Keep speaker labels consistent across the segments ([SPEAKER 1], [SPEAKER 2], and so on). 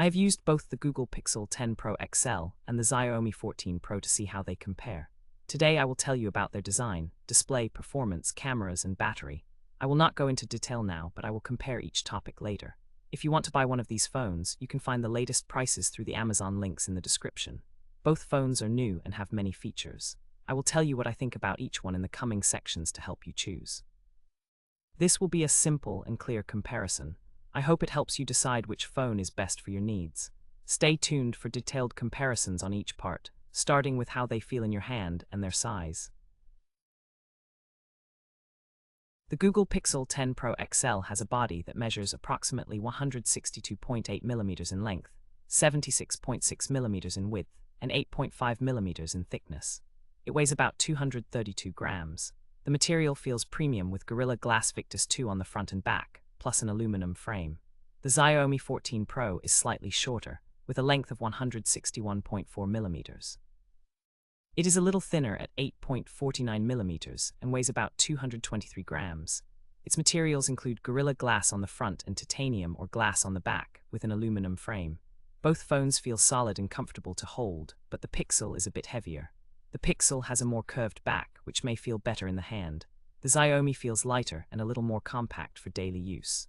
[SPEAKER 1] I have used both the Google Pixel 10 Pro XL and the Xiaomi 14 Pro to see how they compare. Today I will tell you about their design, display, performance, cameras, and battery. I will not go into detail now, but I will compare each topic later. If you want to buy one of these phones, you can find the latest prices through the Amazon links in the description. Both phones are new and have many features. I will tell you what I think about each one in the coming sections to help you choose. This will be a simple and clear comparison. I hope it helps you decide which phone is best for your needs. Stay tuned for detailed comparisons on each part, starting with how they feel in your hand and their size. The Google Pixel 10 Pro XL has a body that measures approximately 162.8 mm in length, 76.6 mm in width, and 8.5 mm in thickness. It weighs about 232 grams. The material feels premium with Gorilla Glass Victus 2 on the front and back, plus an aluminum frame. The Xiaomi 14 Pro is slightly shorter, with a length of 161.4 mm. It is a little thinner at 8.49 mm and weighs about 223 grams. Its materials include Gorilla Glass on the front and titanium or glass on the back, with an aluminum frame. Both phones feel solid and comfortable to hold, but the Pixel is a bit heavier. The Pixel has a more curved back, which may feel better in the hand. The Xiaomi feels lighter and a little more compact for daily use.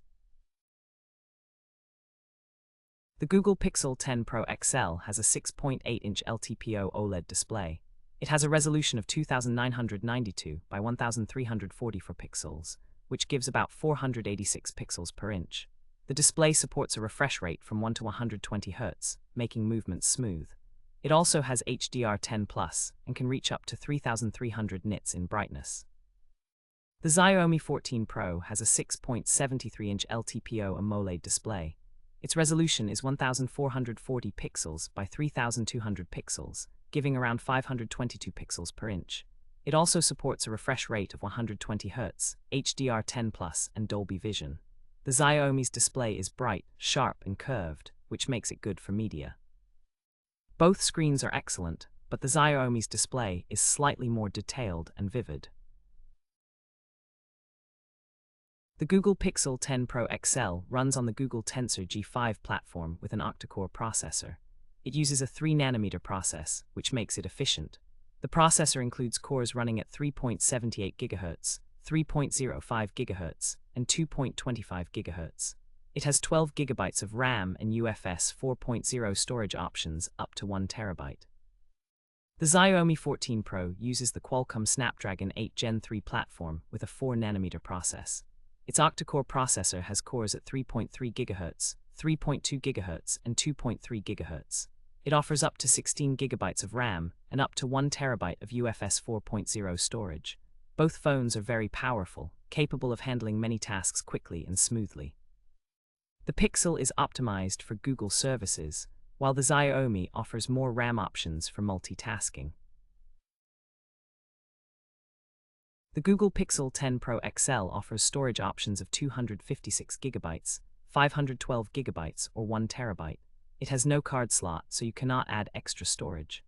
[SPEAKER 1] The Google Pixel 10 Pro XL has a 6.8-inch LTPO OLED display. It has a resolution of 2992 by 1344 pixels, which gives about 486 pixels per inch. The display supports a refresh rate from 1 to 120 Hz, making movements smooth. It also has HDR10+ and can reach up to 3300 nits in brightness. The Xiaomi 14 Pro has a 6.73-inch LTPO AMOLED display. Its resolution is 1440 pixels by 3200 pixels, giving around 522 pixels per inch. It also supports a refresh rate of 120 Hz, HDR10+, and Dolby Vision. The Xiaomi's display is bright, sharp, and curved, which makes it good for media. Both screens are excellent, but the Xiaomi's display is slightly more detailed and vivid. The Google Pixel 10 Pro XL runs on the Google Tensor G5 platform with an octa-core processor. It uses a 3nm process, which makes it efficient. The processor includes cores running at 3.78 GHz, 3.05 GHz, and 2.25 GHz. It has 12 GB of RAM and UFS 4.0 storage options up to 1 TB. The Xiaomi 14 Pro uses the Qualcomm Snapdragon 8 Gen 3 platform with a 4nm process. Its octa-core processor has cores at 3.3 GHz, 3.2 GHz, and 2.3 GHz. It offers up to 16 GB of RAM and up to 1 TB of UFS 4.0 storage. Both phones are very powerful, capable of handling many tasks quickly and smoothly. The Pixel is optimized for Google services, while the Xiaomi offers more RAM options for multitasking. The Google Pixel 10 Pro XL offers storage options of 256 GB, 512 GB, or 1 TB. It has no card slot, so you cannot add extra storage.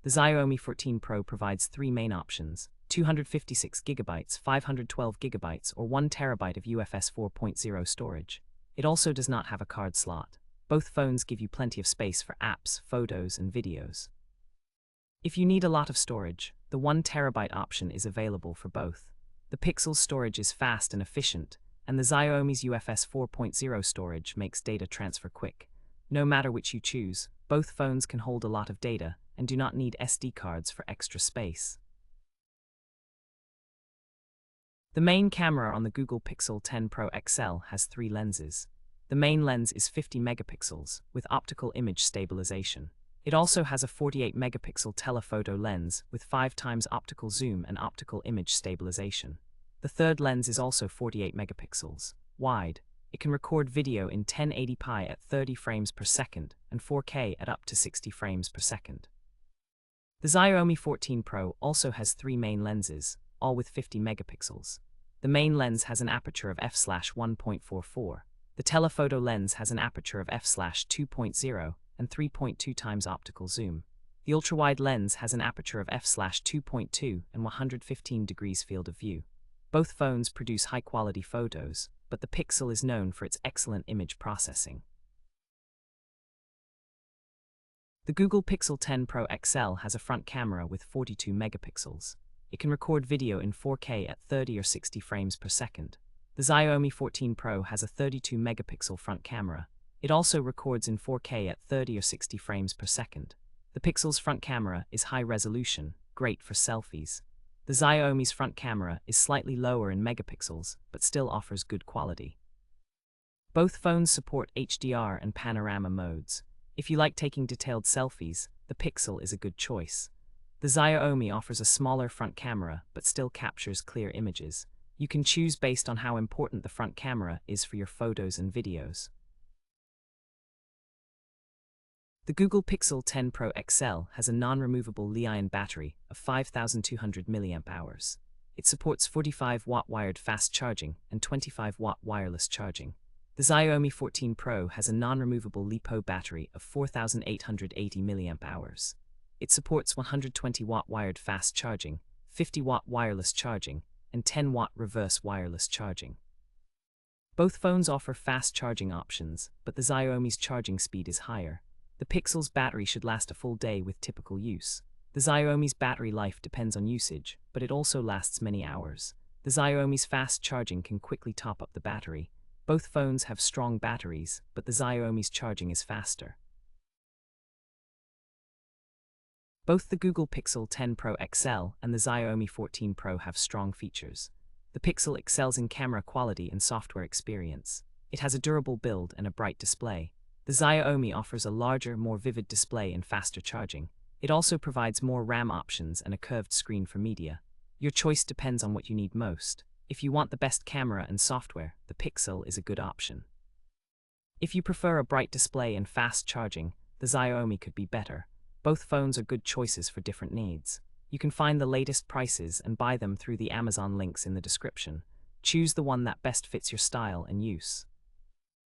[SPEAKER 1] The Xiaomi 14 Pro provides three main options: 256 GB, 512 GB, or 1 TB of UFS 4.0 storage. It also does not have a card slot. Both phones give you plenty of space for apps, photos, and videos. If you need a lot of storage, the 1 TB option is available for both. The Pixel's storage is fast and efficient, and the Xiaomi's UFS 4.0 storage makes data transfer quick. No matter which you choose, both phones can hold a lot of data and do not need SD cards for extra space. The main camera on the Google Pixel 10 Pro XL has three lenses. The main lens is 50 megapixels with optical image stabilization. It also has a 48 megapixel telephoto lens with 5x optical zoom and optical image stabilization. The third lens is also 48 megapixels wide. It can record video in 1080p at 30 frames per second and 4K at up to 60 frames per second. The Xiaomi 14 Pro also has three main lenses, all with 50 megapixels. The main lens has an aperture of f/1.44. The telephoto lens has an aperture of f/2.0 and 3.2 times optical zoom. The ultrawide lens has an aperture of f/2.2 and 115 degrees field of view. Both phones produce high-quality photos, but the Pixel is known for its excellent image processing. The Google Pixel 10 Pro XL has a front camera with 42 megapixels. It can record video in 4K at 30 or 60 frames per second. The Xiaomi 14 Pro has a 32 megapixel front camera. It also records in 4K at 30 or 60 frames per second. The Pixel's front camera is high resolution, great for selfies. The Xiaomi's front camera is slightly lower in megapixels, but still offers good quality. Both phones support HDR and panorama modes. If you like taking detailed selfies, the Pixel is a good choice. The Xiaomi offers a smaller front camera, but still captures clear images. You can choose based on how important the front camera is for your photos and videos. The Google Pixel 10 Pro XL has a non-removable Li-ion battery of 5,200 mAh. It supports 45-watt wired fast charging and 25-watt wireless charging. The Xiaomi 14 Pro has a non-removable LiPo battery of 4,880 mAh. It supports 120-watt wired fast charging, 50-watt wireless charging, and 10-watt reverse wireless charging. Both phones offer fast charging options, but the Xiaomi's charging speed is higher. The Pixel's battery should last a full day with typical use. The Xiaomi's battery life depends on usage, but it also lasts many hours. The Xiaomi's fast charging can quickly top up the battery. Both phones have strong batteries, but the Xiaomi's charging is faster. Both the Google Pixel 10 Pro XL and the Xiaomi 14 Pro have strong features. The Pixel excels in camera quality and software experience. It has a durable build and a bright display. The Xiaomi offers a larger, more vivid display and faster charging. It also provides more RAM options and a curved screen for media. Your choice depends on what you need most. If you want the best camera and software, the Pixel is a good option. If you prefer a bright display and fast charging, the Xiaomi could be better. Both phones are good choices for different needs. You can find the latest prices and buy them through the Amazon links in the description. Choose the one that best fits your style and use.